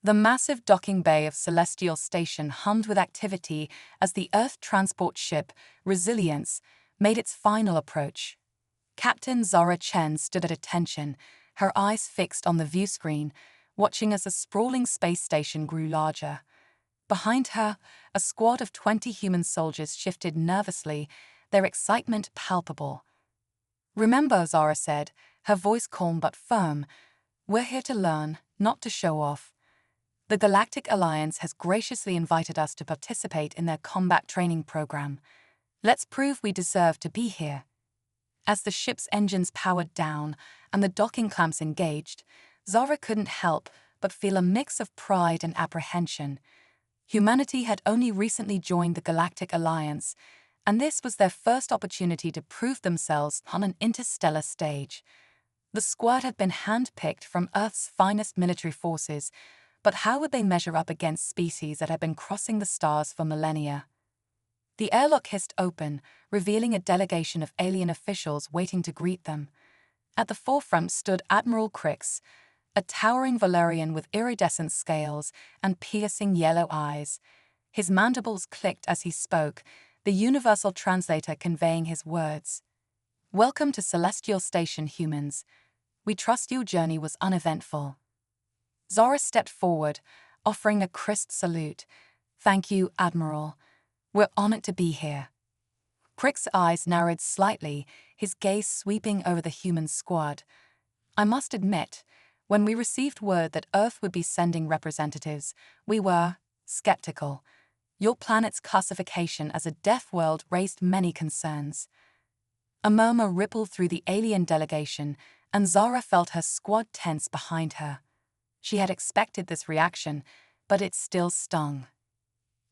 The massive docking bay of Celestial Station hummed with activity as the Earth transport ship, Resilience, made its final approach. Captain Zara Chen stood at attention, her eyes fixed on the viewscreen, watching as the sprawling space station grew larger. Behind her, a squad of 20 human soldiers shifted nervously, their excitement palpable. "Remember," Zara said, her voice calm but firm, "we're here to learn, not to show off. The Galactic Alliance has graciously invited us to participate in their combat training program. Let's prove we deserve to be here." As the ship's engines powered down and the docking clamps engaged, Zara couldn't help but feel a mix of pride and apprehension. Humanity had only recently joined the Galactic Alliance, and this was their first opportunity to prove themselves on an interstellar stage. The squad had been handpicked from Earth's finest military forces, but how would they measure up against species that had been crossing the stars for millennia? The airlock hissed open, revealing a delegation of alien officials waiting to greet them. At the forefront stood Admiral Crix, a towering Valerian with iridescent scales and piercing yellow eyes. His mandibles clicked as he spoke, the universal translator conveying his words. "Welcome to Celestial Station, humans. We trust your journey was uneventful." Zara stepped forward, offering a crisp salute. "Thank you, Admiral. We're honored to be here." Crick's eyes narrowed slightly, his gaze sweeping over the human squad. "I must admit, when we received word that Earth would be sending representatives, we were skeptical. Your planet's classification as a death world raised many concerns." A murmur rippled through the alien delegation, and Zara felt her squad tense behind her. She had expected this reaction, but it still stung.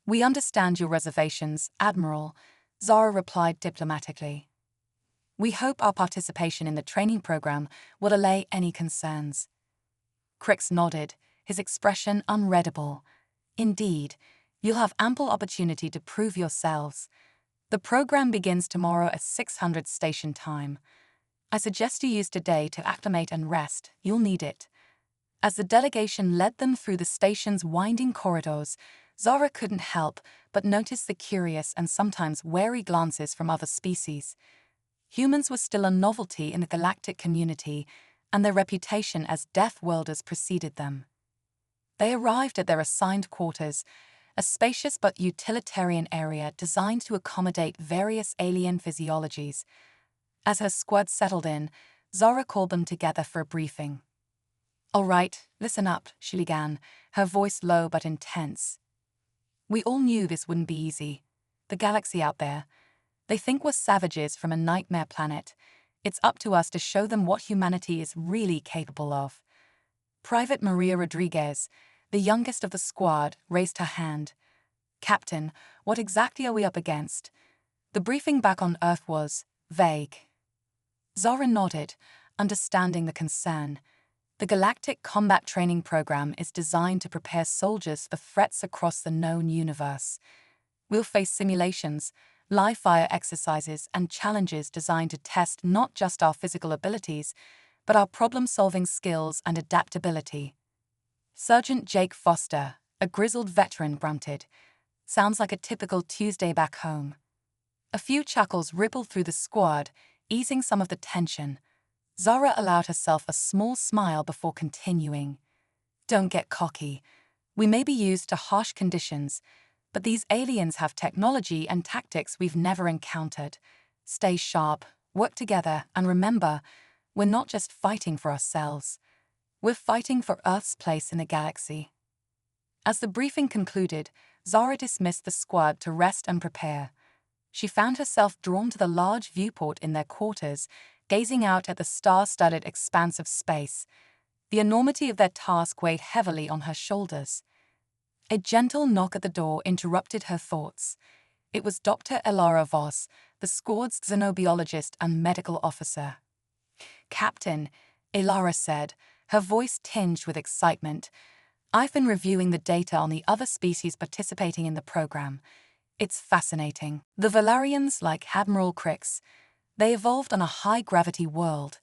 "We understand your reservations, Admiral," Zara replied diplomatically. "We hope our participation in the training program will allay any concerns." Crix nodded, his expression unreadable. "Indeed, you'll have ample opportunity to prove yourselves. The program begins tomorrow at 600 station time. I suggest you use today to acclimate and rest. You'll need it." As the delegation led them through the station's winding corridors, Zara couldn't help but notice the curious and sometimes wary glances from other species. Humans were still a novelty in the galactic community, and their reputation as Deathworlders preceded them. They arrived at their assigned quarters, a spacious but utilitarian area designed to accommodate various alien physiologies. As her squad settled in, Zara called them together for a briefing. "All right, listen up," she began, her voice low but intense. "We all knew this wouldn't be easy. The galaxy out there, they think we're savages from a nightmare planet. It's up to us to show them what humanity is really capable of." Private Maria Rodriguez, the youngest of the squad, raised her hand. "Captain, what exactly are we up against?" The briefing back on Earth was vague. Zara nodded, understanding the concern. The Galactic Combat Training Program is designed to prepare soldiers for threats across the known universe. We'll face simulations, live-fire exercises, and challenges designed to test not just our physical abilities, but our problem-solving skills and adaptability. Sergeant Jake Foster, a grizzled veteran, grunted. "Sounds like a typical Tuesday back home." A few chuckles rippled through the squad, easing some of the tension. Zara allowed herself a small smile before continuing. "Don't get cocky. We may be used to harsh conditions, but these aliens have technology and tactics we've never encountered. Stay sharp, work together, and remember, we're not just fighting for ourselves. We're fighting for Earth's place in the galaxy." As the briefing concluded, Zara dismissed the squad to rest and prepare. She found herself drawn to the large viewport in their quarters, gazing out at the star-studded expanse of space. The enormity of their task weighed heavily on her shoulders. A gentle knock at the door interrupted her thoughts. It was Dr. Elara Voss, the squad's xenobiologist and medical officer. "Captain," Elara said, her voice tinged with excitement, "I've been reviewing the data on the other species participating in the program. It's fascinating. The Valerians, like Admiral Crix, they evolved on a high-gravity world.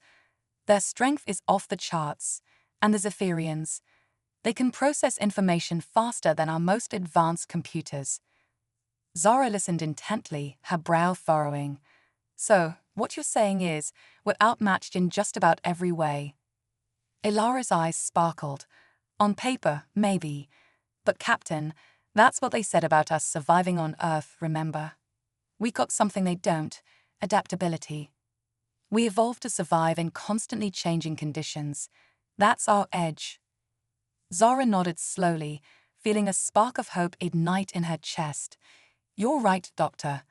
Their strength is off the charts. And the Zephyrians, They can process information faster than our most advanced computers. Zara listened intently, her brow furrowing. So, what you're saying is, we're outmatched in just about every way. Ilara's eyes sparkled. On paper, maybe. But Captain, that's what they said about us surviving on Earth, remember? We got something they don't: adaptability. We evolved to survive in constantly changing conditions. That's our edge. Zara nodded slowly, feeling a spark of hope ignite in her chest. You're right, Doctor.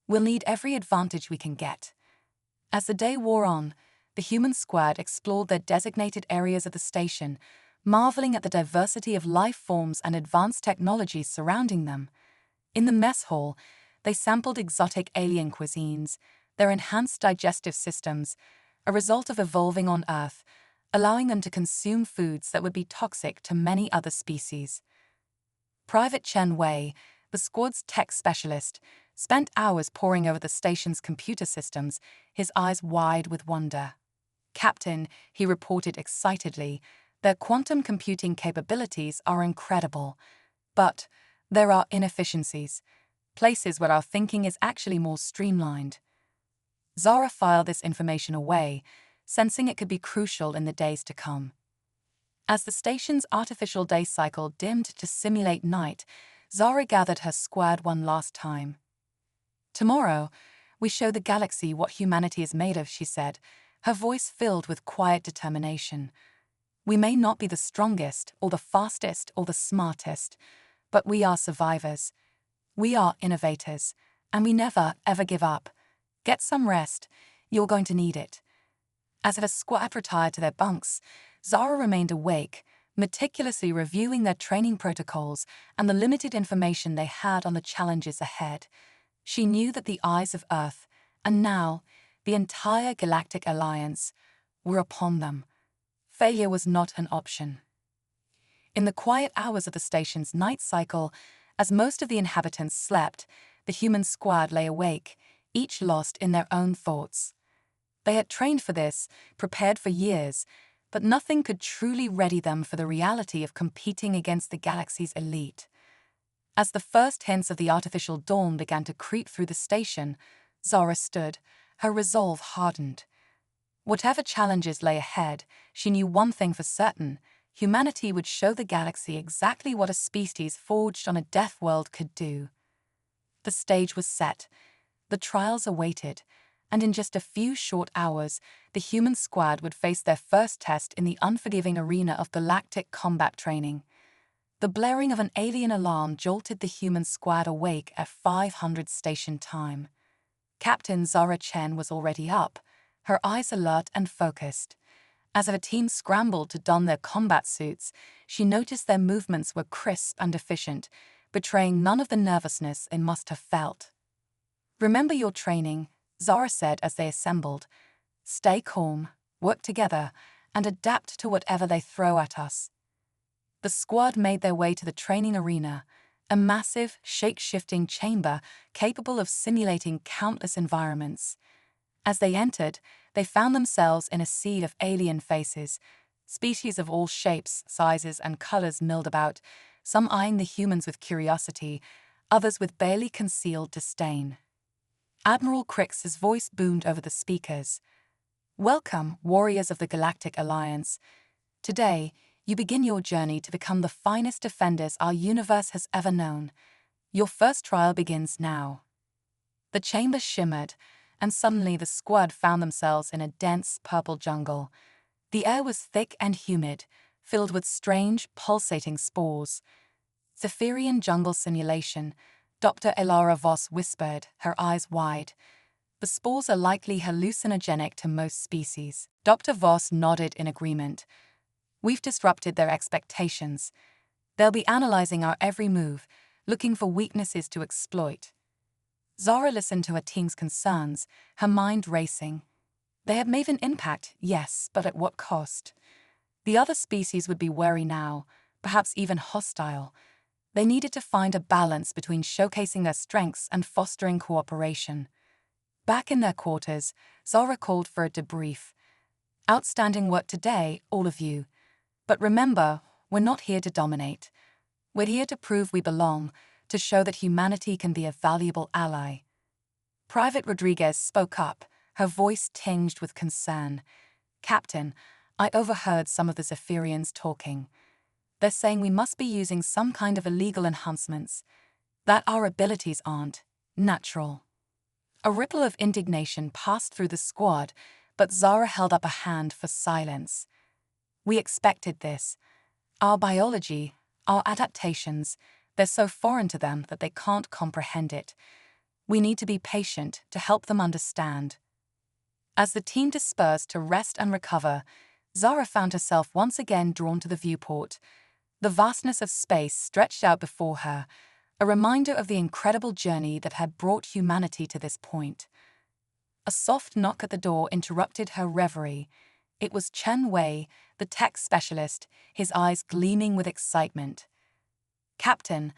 We'll need every advantage we can get. As the day wore on, the human squad explored their designated areas of the station, marveling at the diversity of life forms and advanced technologies surrounding them. In the mess hall, they sampled exotic alien cuisines, their enhanced digestive systems, a result of evolving on Earth, allowing them to consume foods that would be toxic to many other species. Private Chen Wei, the squad's tech specialist, spent hours poring over the station's computer systems, his eyes wide with wonder. Captain, he reported excitedly, their quantum computing capabilities are incredible. But there are inefficiencies, places where our thinking is actually more streamlined. Zara filed this information away, sensing it could be crucial in the days to come. As the station's artificial day cycle dimmed to simulate night, Zara gathered her squad one last time. Tomorrow, we show the galaxy what humanity is made of, she said, her voice filled with quiet determination. We may not be the strongest, or the fastest, or the smartest, but we are survivors. We are innovators, and we never, ever give up. Get some rest. You're going to need it. As her squad retired to their bunks, Zara remained awake, meticulously reviewing their training protocols and the limited information they had on the challenges ahead. She knew that the eyes of Earth, and now the entire Galactic Alliance, were upon them. Failure was not an option. In the quiet hours of the station's night cycle, as most of the inhabitants slept, the human squad lay awake, each lost in their own thoughts. They had trained for this, prepared for years, but nothing could truly ready them for the reality of competing against the galaxy's elite. As the first hints of the artificial dawn began to creep through the station, Zara stood, her resolve hardened. Whatever challenges lay ahead, she knew one thing for certain: humanity would show the galaxy exactly what a species forged on a death world could do. The stage was set, the trials awaited, and in just a few short hours, the human squad would face their first test in the unforgiving arena of galactic combat training. The blaring of an alien alarm jolted the human squad awake at 500 station time. Captain Zara Chen was already up, her eyes alert and focused. As her team scrambled to don their combat suits, she noticed their movements were crisp and efficient, betraying none of the nervousness they must have felt. "Remember your training," Zara said as they assembled. "Stay calm, work together, and adapt to whatever they throw at us." The squad made their way to the training arena, a massive, shape-shifting chamber capable of simulating countless environments. As they entered, they found themselves in a sea of alien faces, species of all shapes, sizes, and colors milled about, some eyeing the humans with curiosity, others with barely concealed disdain. Admiral Crix's voice boomed over the speakers. "Welcome, warriors of the Galactic Alliance. Today, you begin your journey to become the finest defenders our universe has ever known. Your first trial begins now." The chamber shimmered, and suddenly the squad found themselves in a dense purple jungle. The air was thick and humid, filled with strange, pulsating spores. "Zephyrian jungle simulation," Dr. Elara Voss whispered, her eyes wide. "The spores are likely hallucinogenic to most species." Dr. Voss nodded in agreement. "We've disrupted their expectations. They'll be analyzing our every move, looking for weaknesses to exploit." Zara listened to her team's concerns, her mind racing. They had made an impact, yes, but at what cost? The other species would be wary now, perhaps even hostile. They needed to find a balance between showcasing their strengths and fostering cooperation. Back in their quarters, Zara called for a debrief. "Outstanding work today, all of you. But remember, we're not here to dominate. We're here to prove we belong, to show that humanity can be a valuable ally. Private Rodriguez spoke up, her voice tinged with concern. Captain, I overheard some of the Zephyrians talking. They're saying we must be using some kind of illegal enhancements, that our abilities aren't natural. A ripple of indignation passed through the squad, but Zara held up a hand for silence. We expected this. Our biology, our adaptations, they're so foreign to them that they can't comprehend it. We need to be patient to help them understand. As the team dispersed to rest and recover, Zara found herself once again drawn to the viewport. The vastness of space stretched out before her, a reminder of the incredible journey that had brought humanity to this point. A soft knock at the door interrupted her reverie. It was Chen Wei, the tech specialist, his eyes gleaming with excitement. Captain,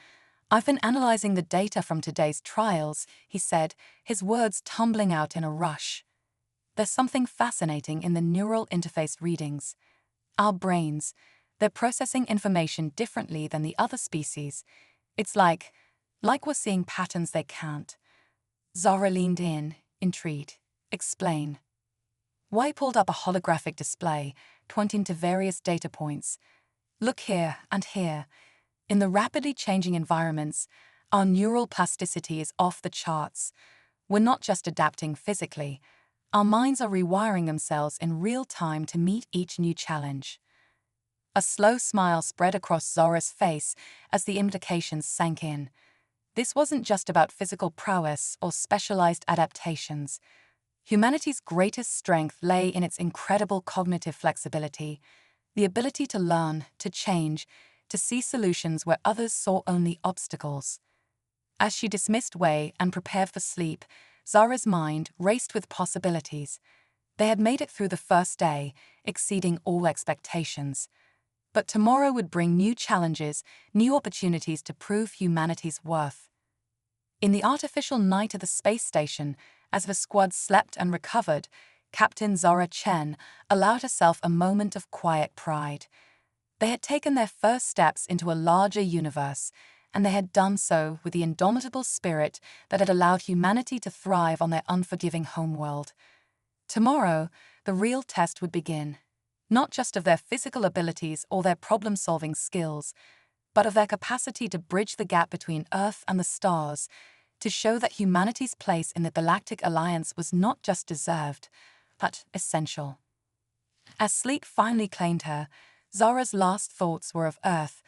I've been analyzing the data from today's trials, he said, his words tumbling out in a rush. There's something fascinating in the neural interface readings. Our brains, they're processing information differently than the other species. It's like we're seeing patterns they can't. Zara leaned in, intrigued. Explain. Wei pulled up a holographic display, pointing to various data points. Look here and here. In the rapidly changing environments, our neural plasticity is off the charts. We're not just adapting physically. Our minds are rewiring themselves in real time to meet each new challenge. A slow smile spread across Zora's face as the implications sank in. This wasn't just about physical prowess or specialized adaptations. Humanity's greatest strength lay in its incredible cognitive flexibility, the ability to learn, to change, to see solutions where others saw only obstacles. As she dismissed Wei and prepared for sleep, Zara's mind raced with possibilities. They had made it through the first day, exceeding all expectations. But tomorrow would bring new challenges, new opportunities to prove humanity's worth. In the artificial night of the space station, as the squad slept and recovered, Captain Zara Chen allowed herself a moment of quiet pride. They had taken their first steps into a larger universe, and they had done so with the indomitable spirit that had allowed humanity to thrive on their unforgiving homeworld. Tomorrow, the real test would begin, not just of their physical abilities or their problem-solving skills, but of their capacity to bridge the gap between Earth and the stars, to show that humanity's place in the Galactic Alliance was not just deserved, but essential. As sleep finally claimed her, Zara's last thoughts were of Earth,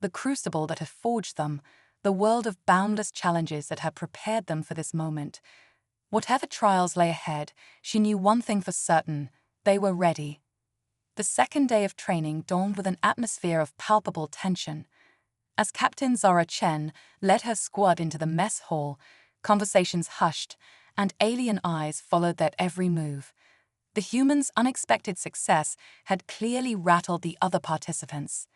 the crucible that had forged them, the world of boundless challenges that had prepared them for this moment. Whatever trials lay ahead, she knew one thing for certain: they were ready. The second day of training dawned with an atmosphere of palpable tension. As Captain Zara Chen led her squad into the mess hall, conversations hushed, and alien eyes followed their every move. The humans' unexpected success had clearly rattled the other participants.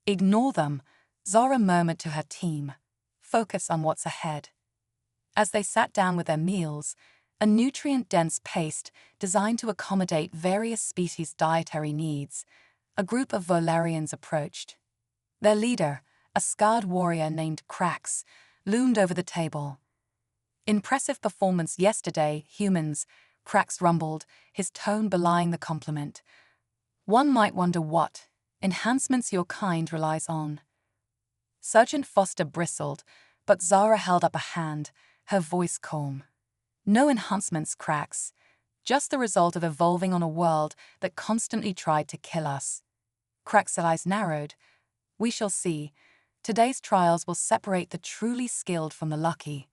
Ignore them, Zara murmured to her team. Focus on what's ahead. As they sat down with their meals, a nutrient-dense paste designed to accommodate various species' dietary needs, a group of Volarians approached. Their leader, a scarred warrior named Krax, loomed over the table. Impressive performance yesterday, humans, Krax rumbled, his tone belying the compliment. One might wonder what enhancements your kind relies on. Sergeant Foster bristled, but Zara held up a hand, her voice calm. No enhancements, Krax. Just the result of evolving on a world that constantly tried to kill us. Krax's eyes narrowed. We shall see. Today's trials will separate the truly skilled from the lucky.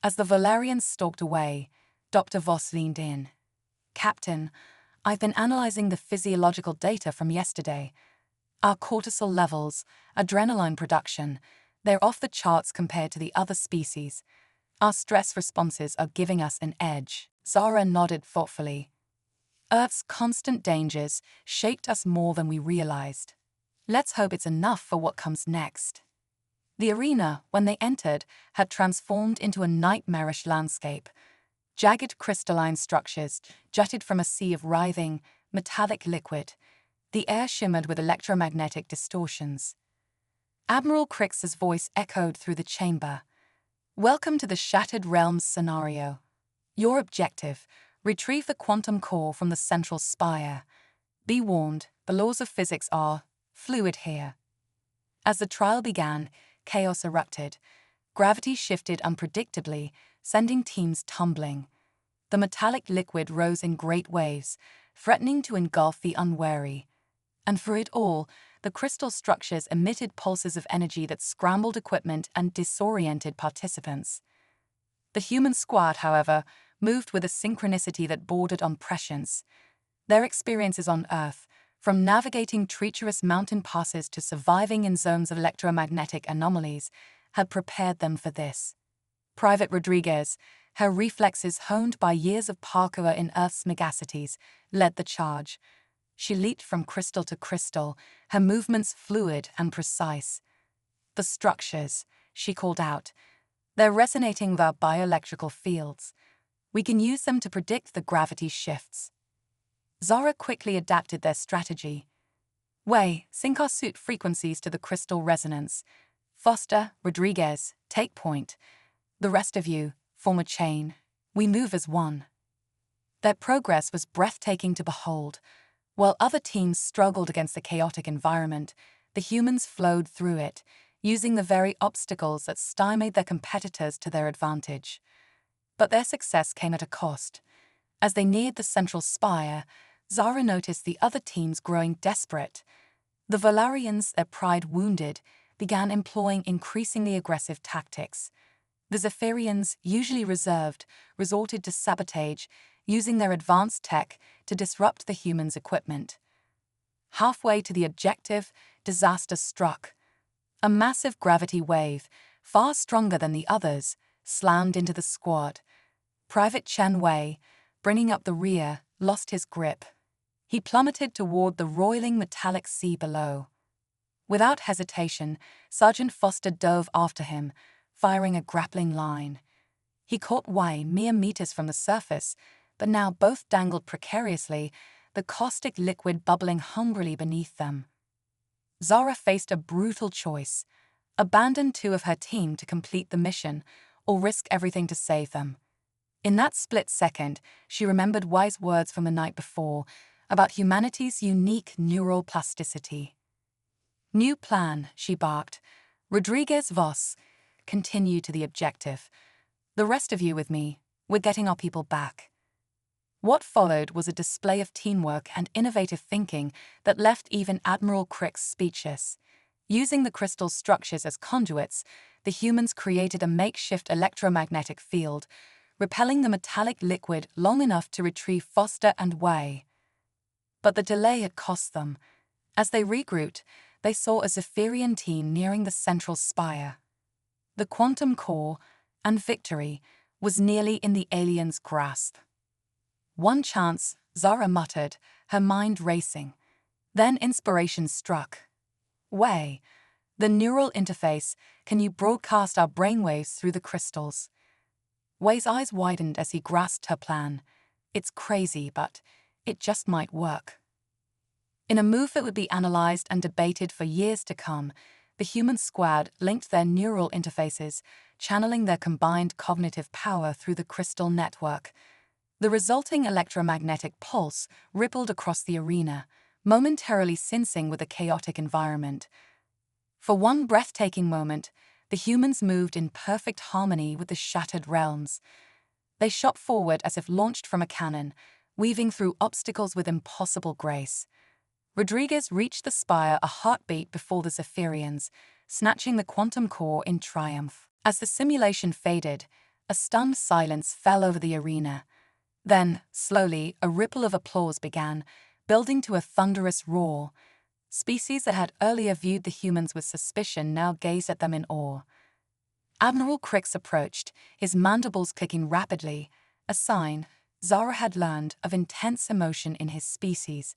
As the Valerians stalked away, Dr. Voss leaned in. Captain, I've been analyzing the physiological data from yesterday. Our cortisol levels, adrenaline production, they're off the charts compared to the other species. Our stress responses are giving us an edge. Zara nodded thoughtfully. Earth's constant dangers shaped us more than we realized. Let's hope it's enough for what comes next. The arena, when they entered, had transformed into a nightmarish landscape. Jagged crystalline structures jutted from a sea of writhing, metallic liquid. The air shimmered with electromagnetic distortions. Admiral Crix's voice echoed through the chamber. "Welcome to the Shattered Realms scenario. Your objective: retrieve the quantum core from the central spire. Be warned, the laws of physics are fluid here." As the trial began, chaos erupted. Gravity shifted unpredictably, sending teams tumbling. The metallic liquid rose in great waves, threatening to engulf the unwary. And for it all, the crystal structures emitted pulses of energy that scrambled equipment and disoriented participants. The human squad, however, moved with a synchronicity that bordered on prescience. Their experiences on Earth, from navigating treacherous mountain passes to surviving in zones of electromagnetic anomalies, had prepared them for this. Private Rodriguez, her reflexes honed by years of parkour in Earth's megacities, led the charge. She leaped from crystal to crystal, her movements fluid and precise. "The structures," she called out. "They're resonating with our bioelectrical fields. We can use them to predict the gravity shifts." Zara quickly adapted their strategy. "Way, sync our suit frequencies to the crystal resonance. Foster, Rodriguez, take point. The rest of you, form a chain. We move as one." Their progress was breathtaking to behold. While other teams struggled against the chaotic environment, the humans flowed through it, using the very obstacles that stymied their competitors to their advantage. But their success came at a cost. As they neared the central spire, Zara noticed the other teams growing desperate. The Valarians, their pride wounded, began employing increasingly aggressive tactics. The Zephyrians, usually reserved, resorted to sabotage, using their advanced tech to disrupt the humans' equipment. Halfway to the objective, disaster struck. A massive gravity wave, far stronger than the others, slammed into the squad. Private Chen Wei, bringing up the rear, lost his grip. He plummeted toward the roiling metallic sea below. Without hesitation, Sergeant Foster dove after him, firing a grappling line. He caught Wei mere meters from the surface, but now both dangled precariously, the caustic liquid bubbling hungrily beneath them. Zara faced a brutal choice: abandon two of her team to complete the mission, or risk everything to save them. In that split second, she remembered Wei's words from the night before about humanity's unique neural plasticity. "New plan," she barked. "Rodriguez Voss, continue to the objective. The rest of you with me. We're getting our people back." What followed was a display of teamwork and innovative thinking that left even Admiral Crix speechless. Using the crystal structures as conduits, the humans created a makeshift electromagnetic field, repelling the metallic liquid long enough to retrieve Foster and Wei. But the delay had cost them. As they regrouped, they saw a Zephyrian team nearing the central spire. The quantum core, and victory, was nearly in the aliens' grasp. "One chance," Zara muttered, her mind racing. Then inspiration struck. "Wei, the neural interface, can you broadcast our brainwaves through the crystals?" Wei's eyes widened as he grasped her plan. "It's crazy, but it just might work." In a move that would be analyzed and debated for years to come, the human squad linked their neural interfaces, channeling their combined cognitive power through the crystal network. The resulting electromagnetic pulse rippled across the arena, momentarily syncing with the chaotic environment. For one breathtaking moment, the humans moved in perfect harmony with the shattered realms. They shot forward as if launched from a cannon, weaving through obstacles with impossible grace. Rodriguez reached the spire a heartbeat before the Zephyrians, snatching the quantum core in triumph. As the simulation faded, a stunned silence fell over the arena. Then, slowly, a ripple of applause began, building to a thunderous roar. Species that had earlier viewed the humans with suspicion now gazed at them in awe. Admiral Crix approached, his mandibles clicking rapidly, a sign, Zara had learned, of intense emotion in his species.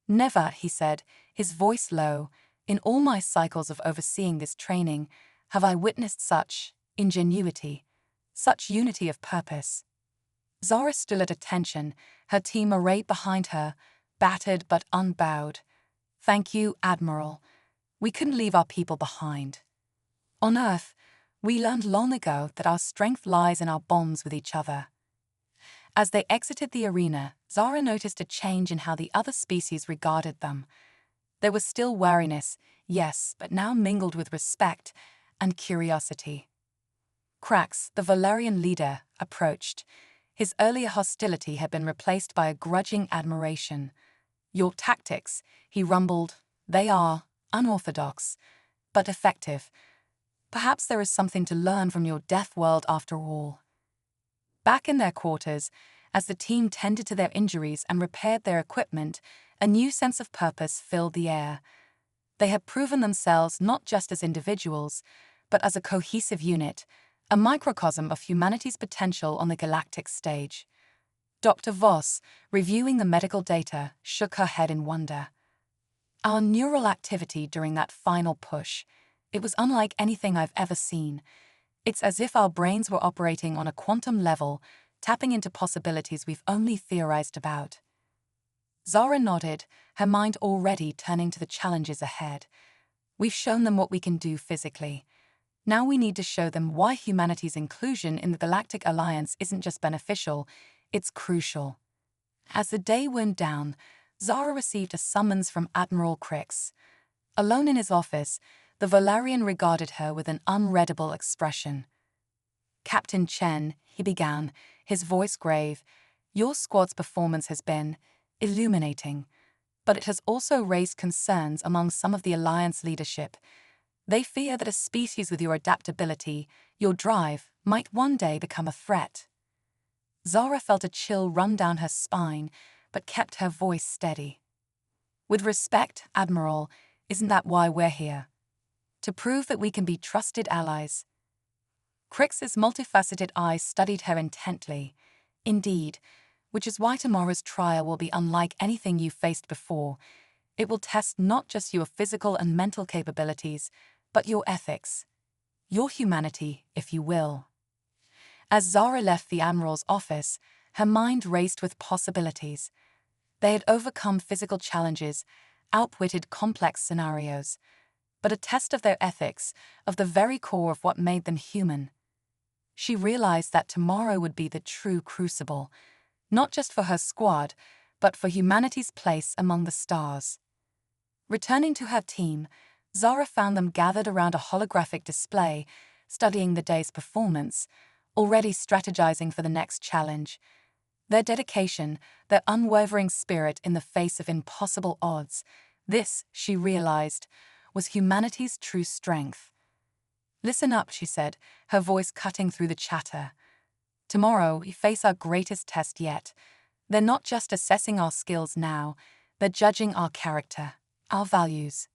"Never," he said, his voice low, "in all my cycles of overseeing this training, have I witnessed such ingenuity, such unity of purpose." Zara stood at attention, her team arrayed behind her, battered but unbowed. Thank you, Admiral. We couldn't leave our people behind. On Earth, we learned long ago that our strength lies in our bonds with each other. As they exited the arena, Zara noticed a change in how the other species regarded them. There was still wariness, yes, but now mingled with respect and curiosity. Krax, the Valerian leader, approached. His earlier hostility had been replaced by a grudging admiration. Your tactics, he rumbled, they are unorthodox, but effective. Perhaps there is something to learn from your death world after all. Back in their quarters, as the team tended to their injuries and repaired their equipment, a new sense of purpose filled the air. They had proven themselves not just as individuals, but as a cohesive unit, a microcosm of humanity's potential on the galactic stage. Dr. Voss, reviewing the medical data, shook her head in wonder. Our neural activity during that final push, it was unlike anything I've ever seen. It's as if our brains were operating on a quantum level, tapping into possibilities we've only theorized about. Zara nodded, her mind already turning to the challenges ahead. We've shown them what we can do physically. Now we need to show them why humanity's inclusion in the Galactic Alliance isn't just beneficial, it's crucial. As the day wound down, Zara received a summons from Admiral Krix. Alone in his office, the Valerian regarded her with an unreadable expression. Captain Chen, he began, his voice grave, your squad's performance has been illuminating, but it has also raised concerns among some of the Alliance leadership. They fear that a species with your adaptability, your drive, might one day become a threat. Zara felt a chill run down her spine, but kept her voice steady. With respect, Admiral, isn't that why we're here? To prove that we can be trusted allies. Krix's multifaceted eyes studied her intently. Indeed, which is why tomorrow's trial will be unlike anything you faced before. It will test not just your physical and mental capabilities, but your ethics. Your humanity, if you will. As Zara left the Admiral's office, her mind raced with possibilities. They had overcome physical challenges, outwitted complex scenarios, but a test of their ethics, of the very core of what made them human. She realized that tomorrow would be the true crucible, not just for her squad, but for humanity's place among the stars. Returning to her team, Zara found them gathered around a holographic display, studying the day's performance, already strategizing for the next challenge. Their dedication, their unwavering spirit in the face of impossible odds, this, she realized, was humanity's true strength. Listen up, she said, her voice cutting through the chatter. Tomorrow, we face our greatest test yet. They're not just assessing our skills now, they're judging our character, our values.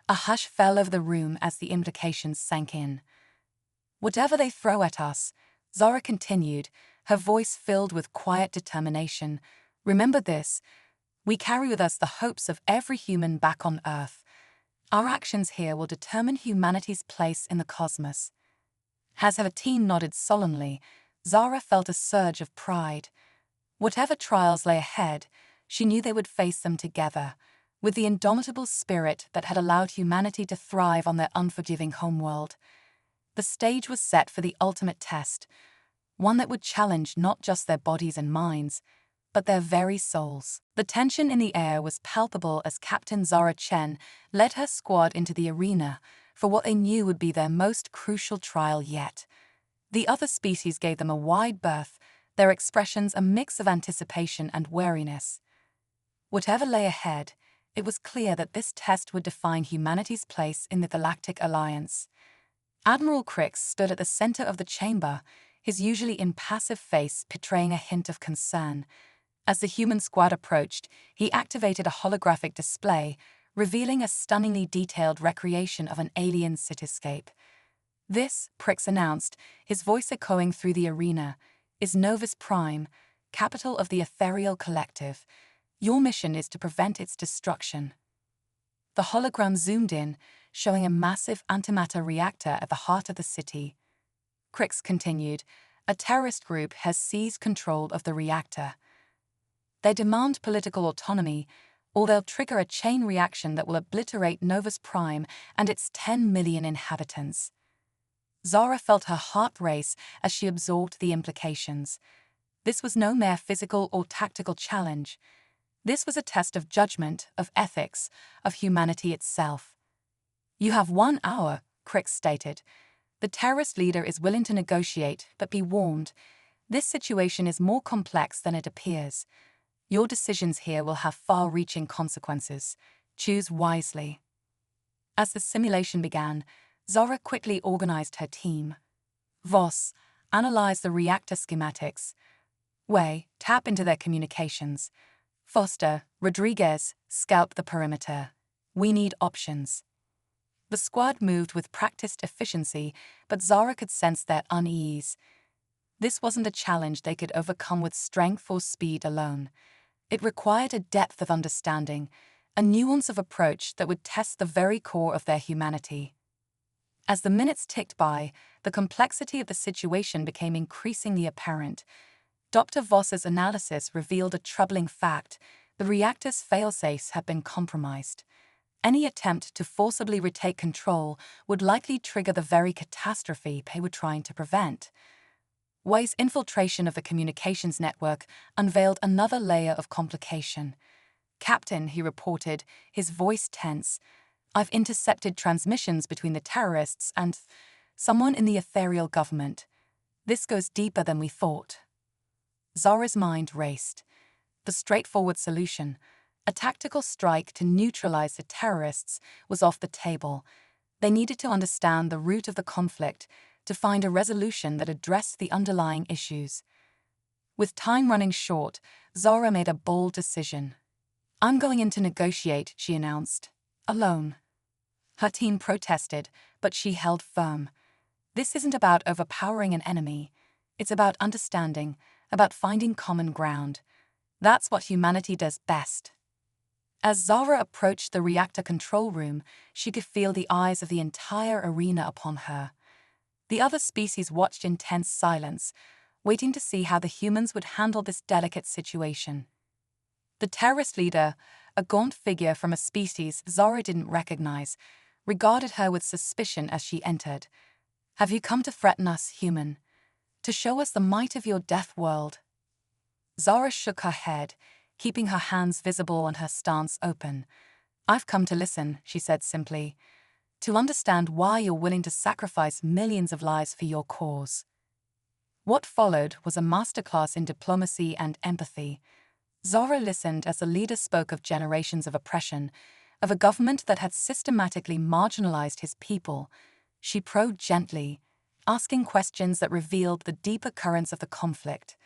A hush fell over the room as the implications sank in. Whatever they throw at us, Zara continued, her voice filled with quiet determination. Remember this, we carry with us the hopes of every human back on Earth. Our actions here will determine humanity's place in the cosmos. As her team nodded solemnly, Zara felt a surge of pride. Whatever trials lay ahead, she knew they would face them together, with the indomitable spirit that had allowed humanity to thrive on their unforgiving homeworld. The stage was set for the ultimate test, one that would challenge not just their bodies and minds, but their very souls. The tension in the air was palpable as Captain Zara Chen led her squad into the arena for what they knew would be their most crucial trial yet. The other species gave them a wide berth, their expressions a mix of anticipation and wariness. Whatever lay ahead, it was clear that this test would define humanity's place in the Galactic Alliance. Admiral Krix stood at the center of the chamber, his usually impassive face betraying a hint of concern. As the human squad approached, he activated a holographic display, revealing a stunningly detailed recreation of an alien cityscape. This, Krix announced, his voice echoing through the arena, is Novus Prime, capital of the Ethereal Collective. Your mission is to prevent its destruction. The hologram zoomed in, showing a massive antimatter reactor at the heart of the city. Krix continued, a terrorist group has seized control of the reactor. They demand political autonomy, or they'll trigger a chain reaction that will obliterate Novus Prime and its 10 million inhabitants. Zara felt her heart race as she absorbed the implications. This was no mere physical or tactical challenge. This was a test of judgment, of ethics, of humanity itself. "You have 1 hour," Crix stated. "The terrorist leader is willing to negotiate, but be warned, this situation is more complex than it appears. Your decisions here will have far-reaching consequences. Choose wisely." As the simulation began, Zara quickly organized her team. Voss analyzed the reactor schematics. Wei tap into their communications. Foster, Rodriguez, scout the perimeter. We need options. The squad moved with practiced efficiency, but Zara could sense their unease. This wasn't a challenge they could overcome with strength or speed alone. It required a depth of understanding, a nuance of approach that would test the very core of their humanity. As the minutes ticked by, the complexity of the situation became increasingly apparent. Dr. Voss's analysis revealed a troubling fact: the reactor's failsafes had been compromised. Any attempt to forcibly retake control would likely trigger the very catastrophe they were trying to prevent. Wei's infiltration of the communications network unveiled another layer of complication. "Captain," he reported, his voice tense, "I've intercepted transmissions between the terrorists and someone in the ethereal government. This goes deeper than we thought." Zara's mind raced. The straightforward solution, a tactical strike to neutralize the terrorists, was off the table. They needed to understand the root of the conflict, to find a resolution that addressed the underlying issues. With time running short, Zara made a bold decision. "I'm going in to negotiate," she announced. "Alone." Her team protested, but she held firm. This isn't about overpowering an enemy. It's about understanding, about finding common ground. That's what humanity does best. As Zara approached the reactor control room, she could feel the eyes of the entire arena upon her. The other species watched in tense silence, waiting to see how the humans would handle this delicate situation. The terrorist leader, a gaunt figure from a species Zara didn't recognize, regarded her with suspicion as she entered. "Have you come to threaten us, human? To show us the might of your death world?" Zara shook her head, keeping her hands visible and her stance open. "I've come to listen," she said simply. "To understand why you're willing to sacrifice millions of lives for your cause." What followed was a masterclass in diplomacy and empathy. Zara listened as the leader spoke of generations of oppression, of a government that had systematically marginalized his people. She probed gently, asking questions that revealed the deeper currents of the conflict.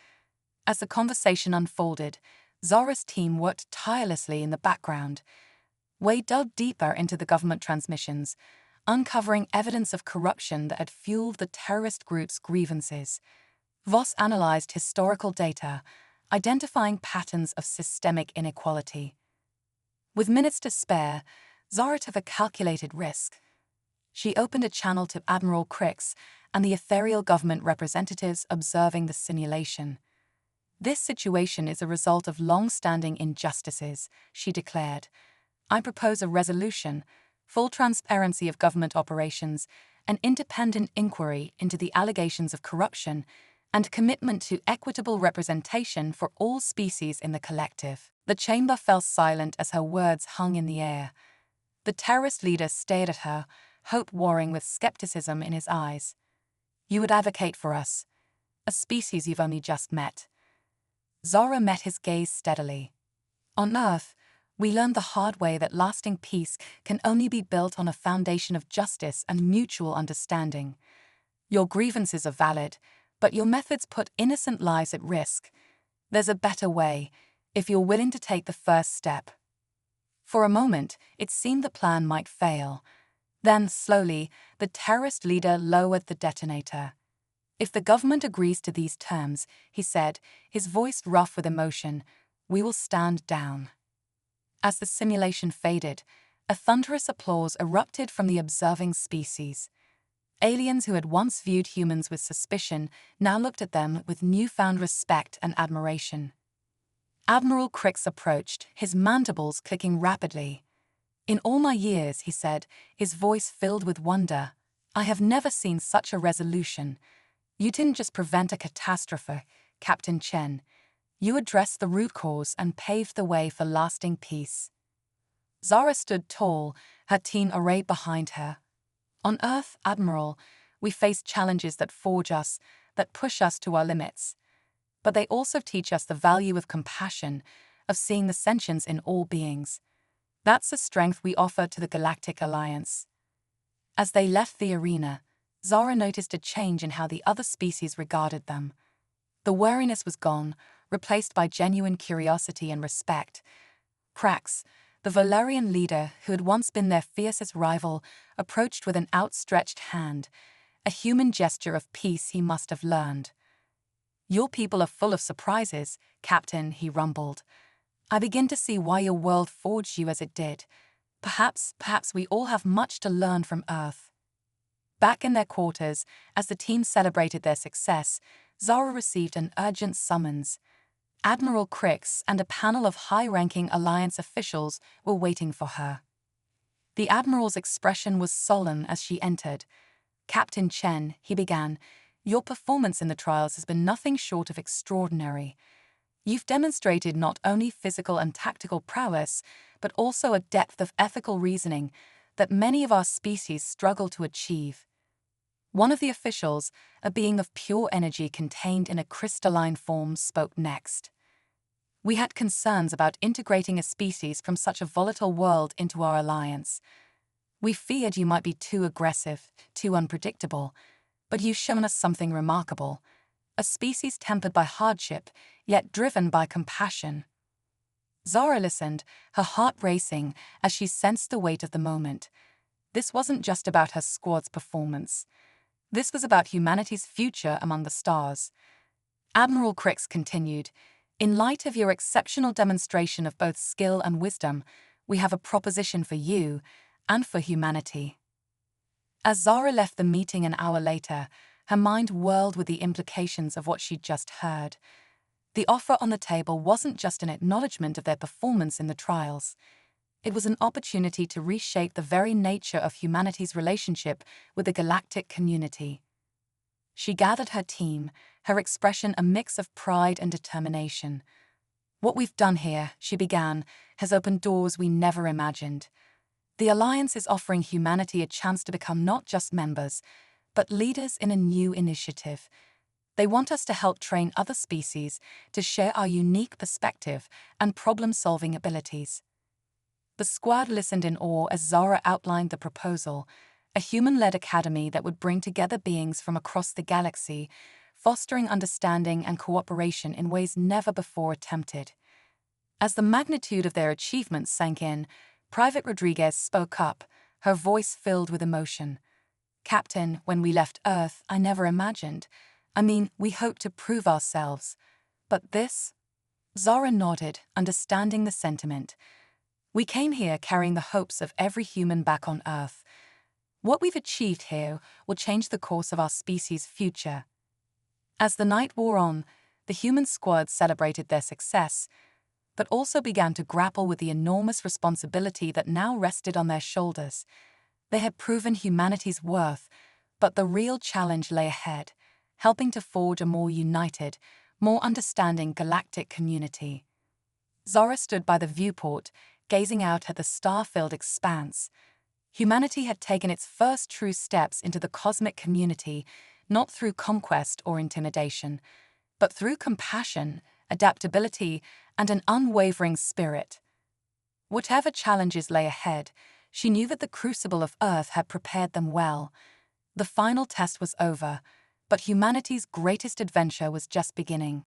As the conversation unfolded, Zara's team worked tirelessly in the background. Wei dug deeper into the government transmissions, uncovering evidence of corruption that had fueled the terrorist group's grievances. Voss analyzed historical data, identifying patterns of systemic inequality. With minutes to spare, Zara took a calculated risk. She opened a channel to Admiral Crix and the ethereal government representatives observing the simulation. "This situation is a result of long-standing injustices," she declared. "I propose a resolution, full transparency of government operations, an independent inquiry into the allegations of corruption, and commitment to equitable representation for all species in the collective." The chamber fell silent as her words hung in the air. The terrorist leader stared at her, hope warring with skepticism in his eyes. "You would advocate for us, a species you've only just met." Zara met his gaze steadily. "On Earth, we learned the hard way that lasting peace can only be built on a foundation of justice and mutual understanding. Your grievances are valid, but your methods put innocent lives at risk. There's a better way, if you're willing to take the first step." For a moment, it seemed the plan might fail. Then, slowly, the terrorist leader lowered the detonator. "If the government agrees to these terms," he said, his voice rough with emotion, "we will stand down." As the simulation faded, a thunderous applause erupted from the observing species. Aliens who had once viewed humans with suspicion now looked at them with newfound respect and admiration. Admiral Crix approached, his mandibles clicking rapidly. "In all my years," he said, his voice filled with wonder, "I have never seen such a resolution. You didn't just prevent a catastrophe, Captain Chen. You addressed the root cause and paved the way for lasting peace." Zara stood tall, her team arrayed behind her. "On Earth, Admiral, we face challenges that forge us, that push us to our limits. But they also teach us the value of compassion, of seeing the sentience in all beings. That's the strength we offer to the Galactic Alliance." As they left the arena, Zara noticed a change in how the other species regarded them. The wariness was gone, replaced by genuine curiosity and respect. Crax, the Valerian leader who had once been their fiercest rival, approached with an outstretched hand, a human gesture of peace he must have learned. "Your people are full of surprises, Captain," he rumbled. "I begin to see why your world forged you as it did. Perhaps we all have much to learn from Earth." Back in their quarters, as the team celebrated their success, Zara received an urgent summons. Admiral Crix and a panel of high-ranking Alliance officials were waiting for her. The Admiral's expression was solemn as she entered. "Captain Chen," he began, "your performance in the trials has been nothing short of extraordinary. You've demonstrated not only physical and tactical prowess, but also a depth of ethical reasoning that many of our species struggle to achieve." One of the officials, a being of pure energy contained in a crystalline form, spoke next. "We had concerns about integrating a species from such a volatile world into our alliance. We feared you might be too aggressive, too unpredictable, but you've shown us something remarkable. A species tempered by hardship, yet driven by compassion." Zara listened, her heart racing as she sensed the weight of the moment. This wasn't just about her squad's performance. This was about humanity's future among the stars. Admiral Crix continued, "In light of your exceptional demonstration of both skill and wisdom, we have a proposition for you and for humanity." As Zara left the meeting an hour later, her mind whirled with the implications of what she'd just heard. The offer on the table wasn't just an acknowledgement of their performance in the trials. It was an opportunity to reshape the very nature of humanity's relationship with the galactic community. She gathered her team, her expression a mix of pride and determination. "What we've done here," she began, "has opened doors we never imagined. The Alliance is offering humanity a chance to become not just members, but leaders in a new initiative. They want us to help train other species to share our unique perspective and problem-solving abilities." The squad listened in awe as Zara outlined the proposal, a human-led academy that would bring together beings from across the galaxy, fostering understanding and cooperation in ways never before attempted. As the magnitude of their achievements sank in, Private Rodriguez spoke up, her voice filled with emotion. "Captain, when we left Earth, I never imagined. We hoped to prove ourselves. But this?" Zara nodded, understanding the sentiment. "We came here carrying the hopes of every human back on Earth. What we've achieved here will change the course of our species' future." As the night wore on, the human squad celebrated their success, but also began to grapple with the enormous responsibility that now rested on their shoulders. They had proven humanity's worth, but the real challenge lay ahead, helping to forge a more united, more understanding galactic community. Zara stood by the viewport, gazing out at the star-filled expanse. Humanity had taken its first true steps into the cosmic community, not through conquest or intimidation, but through compassion, adaptability, and an unwavering spirit. Whatever challenges lay ahead, she knew that the crucible of Earth had prepared them well. The final test was over, but humanity's greatest adventure was just beginning.